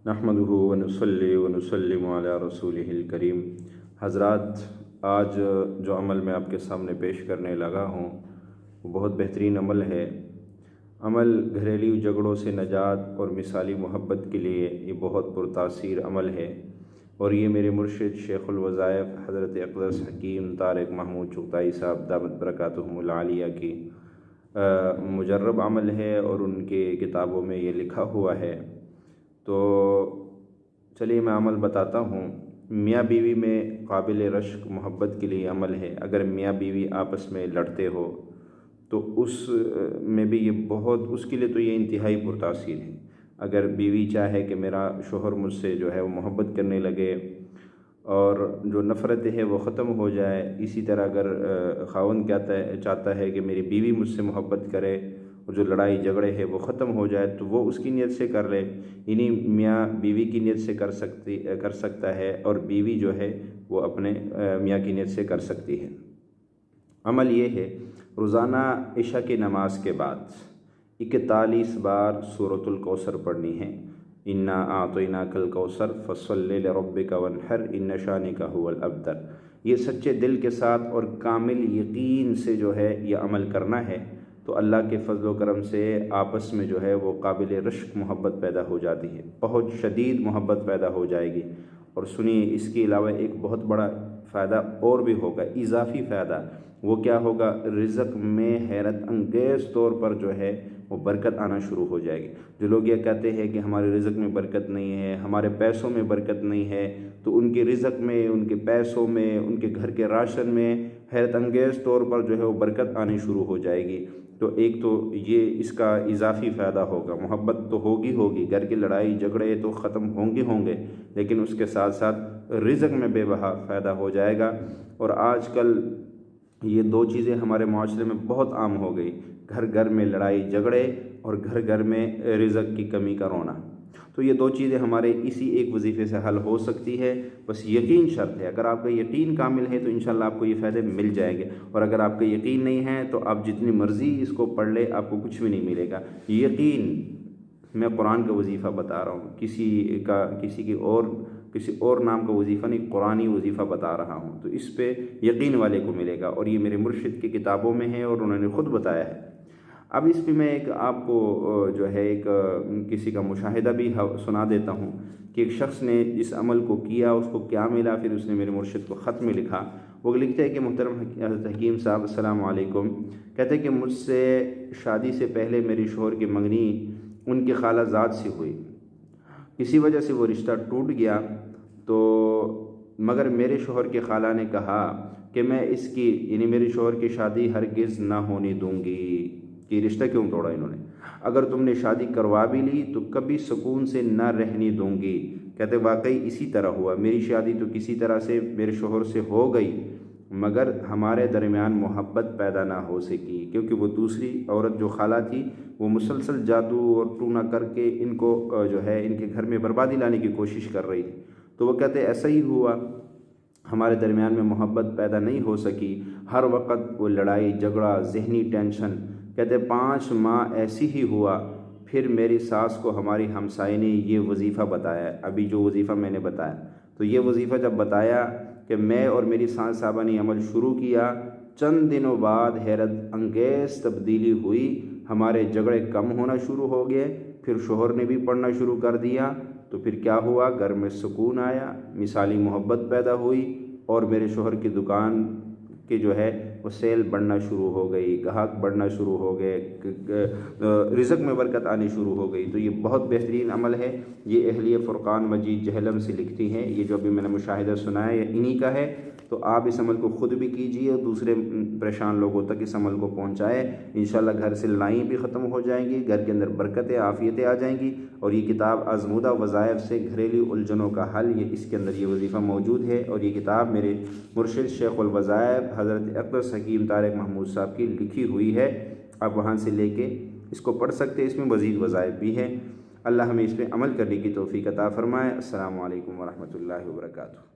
نحمدہ ونصلی ونسلم علی رسولہ الکریم۔ حضرات، آج جو عمل میں آپ کے سامنے پیش کرنے لگا ہوں وہ بہت بہترین عمل ہے۔ عمل گھریلو جھگڑوں سے نجات اور مثالی محبت کے لیے یہ بہت پرتاثیر عمل ہے، اور یہ میرے مرشد شیخ الوظائف حضرت اقدس حکیم طارق محمود چغتائی صاحب دامت برکاتہم العالیہ کی مجرب عمل ہے، اور ان کے کتابوں میں یہ لکھا ہوا ہے۔ تو چلیے میں عمل بتاتا ہوں۔ میاں بیوی میں قابل رشک محبت کے لیے عمل ہے۔ اگر میاں بیوی آپس میں لڑتے ہو تو اس میں بھی یہ بہت، اس کے لیے تو یہ انتہائی پرتاثیر ہے۔ اگر بیوی چاہے کہ میرا شوہر مجھ سے جو ہے وہ محبت کرنے لگے اور جو نفرت ہے وہ ختم ہو جائے، اسی طرح اگر خاوند چاہتا ہے کہ میری بیوی مجھ سے محبت کرے اور جو لڑائی جھگڑے ہے وہ ختم ہو جائے، تو وہ اس کی نیت سے کر لے، یعنی میاں بیوی کی نیت سے کر سکتا ہے، اور بیوی جو ہے وہ اپنے میاں کی نیت سے کر سکتی ہے۔ عمل یہ ہے، روزانہ عشاء کی نماز کے بعد 41 بار سورۃ الکوثر پڑھنی ہے۔ انا اعطیناک الکوثر فصلی لربک وانحر ان شانک ھو الابتر۔ یہ سچے دل کے ساتھ اور کامل یقین سے جو ہے یہ عمل کرنا ہے، تو اللہ کے فضل و کرم سے آپس میں جو ہے وہ قابل رشک محبت پیدا ہو جاتی ہے، بہت شدید محبت پیدا ہو جائے گی۔ اور سنیے، اس کے علاوہ ایک بہت بڑا فائدہ اور بھی ہوگا، اضافی فائدہ۔ وہ کیا ہوگا؟ رزق میں حیرت انگیز طور پر جو ہے وہ برکت آنا شروع ہو جائے گی۔ جو لوگ یہ کہتے ہیں کہ ہمارے رزق میں برکت نہیں ہے، ہمارے پیسوں میں برکت نہیں ہے، تو ان کے رزق میں، ان کے پیسوں میں، ان کے گھر کے راشن میں حیرت انگیز طور پر جو ہے وہ برکت آنی شروع ہو جائے گی۔ تو ایک تو یہ اس کا اضافی فائدہ ہوگا، محبت تو ہوگی، گھر کی لڑائی جھگڑے تو ختم ہوں گے، لیکن اس کے ساتھ ساتھ رزق میں بے بہا فائدہ ہو جائے گا۔ اور آج کل یہ دو چیزیں ہمارے معاشرے میں بہت عام ہو گئی، گھر میں لڑائی جھگڑے اور گھر میں رزق کی کمی کا رونا۔ تو یہ دو چیزیں ہمارے اسی ایک وظیفے سے حل ہو سکتی ہے، بس یقین شرط ہے۔ اگر آپ کا یقین کامل ہے تو انشاءاللہ آپ کو یہ فائدے مل جائیں گے، اور اگر آپ کا یقین نہیں ہے تو آپ جتنی مرضی اس کو پڑھ لے، آپ کو کچھ بھی نہیں ملے گا۔ یقین، میں قرآن کا وظیفہ بتا رہا ہوں، کسی اور نام کا وظیفہ نہیں، قرآنی وظیفہ بتا رہا ہوں، تو اس پہ یقین والے کو ملے گا، اور یہ میرے مرشد کی کتابوں میں ہے اور انہوں نے خود بتایا ہے۔ اب اس پہ میں ایک آپ کو جو ہے ایک کسی کا مشاہدہ بھی سنا دیتا ہوں کہ ایک شخص نے اس عمل کو کیا، اس کو کیا ملا، پھر اس نے میرے مرشد کو خط میں لکھا۔ وہ لکھتے ہیں کہ محترم حضرت حکیم صاحب السلام علیکم، کہتے ہیں کہ مجھ سے شادی سے پہلے میری شوہر کی منگنی ان کی خالہ زاد سے ہوئی، کسی وجہ سے وہ رشتہ ٹوٹ گیا، تو مگر میرے شوہر کی خالہ نے کہا کہ میں اس کی، یعنی میرے شوہر کی شادی ہرگز نہ ہونے دوں گی۔ کہ رشتہ کیوں توڑا انہوں نے؟ اگر تم نے شادی کروا بھی لی تو کبھی سکون سے نہ رہنے دوں گی۔ کہتے واقعی اسی طرح ہوا، میری شادی تو کسی طرح سے میرے شوہر سے ہو گئی، مگر ہمارے درمیان محبت پیدا نہ ہو سکی، کیونکہ وہ دوسری عورت جو خالہ تھی وہ مسلسل جادو اور ٹونا کر کے ان کو جو ہے ان کے گھر میں بربادی لانے کی کوشش کر رہی تھی۔ تو وہ کہتے ایسا ہی ہوا، ہمارے درمیان میں محبت پیدا نہیں ہو سکی، ہر وقت وہ لڑائی جھگڑا، ذہنی ٹینشن۔ کہتے 5 ماہ ایسی ہی ہوا، پھر میری ساس کو ہماری ہمسائے نے یہ وظیفہ بتایا، ابھی جو وظیفہ میں نے بتایا، تو یہ وظیفہ جب بتایا کہ میں اور میری ساس صاحبہ نے عمل شروع کیا، چند دنوں بعد حیرت انگیز تبدیلی ہوئی، ہمارے جھگڑے کم ہونا شروع ہو گئے، پھر شوہر نے بھی پڑھنا شروع کر دیا، تو پھر کیا ہوا؟ گھر میں سکون آیا، مثالی محبت پیدا ہوئی، اور میرے شوہر کی دکان کے جو ہے وہ سیل بڑھنا شروع ہو گئی، گاہک بڑھنا شروع ہو گئے، رزق میں برکت آنی شروع ہو گئی۔ تو یہ بہت بہترین عمل ہے، یہ اہلیہ فرقان مجید جہلم سے لکھتی ہیں، یہ جو ابھی میں نے مشاہدہ سنایا یہ انہی کا ہے۔ تو آپ اس عمل کو خود بھی کیجئے اور دوسرے پریشان لوگوں تک اس عمل کو پہنچائے، انشاءاللہ گھر سے لڑائیں بھی ختم ہو جائیں گی، گھر کے اندر برکتیں عافیتیں آ جائیں گی، اور یہ کتاب آزمودہ وظائف سے گھریلو الجھنوں کا حل، یہ اس کے اندر یہ وظیفہ موجود ہے، اور یہ کتاب میرے مرشد شیخ الوظائف حضرت اقدس حکیم طارق محمود صاحب کی لکھی ہوئی ہے۔ آپ وہاں سے لے کے اس کو پڑھ سکتے ہیں، اس میں مزید وظائف بھی ہیں۔ اللہ ہمیں اس پہ عمل کرنے کی توفیق عطا فرمائے۔ السلام علیکم ورحمۃ اللہ وبرکاتہ۔